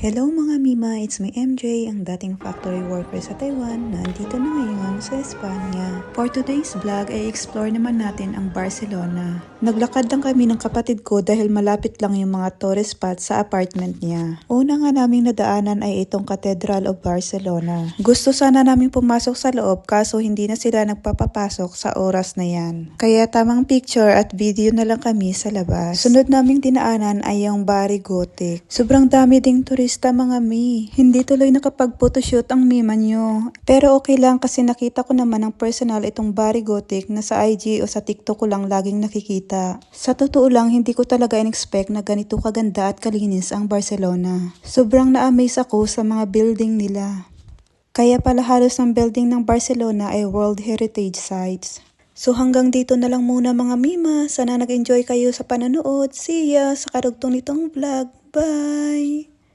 Hello mga Mima, it's me MJ, ang dating factory worker sa Taiwan na andito na ngayon sa Espanya. For today's vlog ay explore naman natin ang Barcelona. Naglakad lang kami ng kapatid ko dahil malapit lang yung mga tourist spots sa apartment niya. Una nga naming nadaanan ay itong Cathedral of Barcelona. Gusto sana naming pumasok sa loob kaso hindi na sila nagpapapasok sa oras na yan. Kaya tamang picture at video na lang kami sa labas. Sunod naming dinaanan ay yung Barri Gothic. Sobrang dami ding turista mga mi. Hindi tuloy nakapag-photoshoot ang mima nyo. Pero okay lang kasi nakita ko naman ng personal itong Barri Gothic na sa IG o sa TikTok ko lang laging nakikita. Sa totoo lang, hindi ko talaga in-expect na ganito kaganda at kalinis ang Barcelona. Sobrang na-amaze ako sa mga building nila. Kaya pala halos ng building ng Barcelona ay World Heritage Sites. So hanggang dito na lang muna mga mima. Sana nag-enjoy kayo sa panonood. See ya sa karugtong nitong vlog. Bye!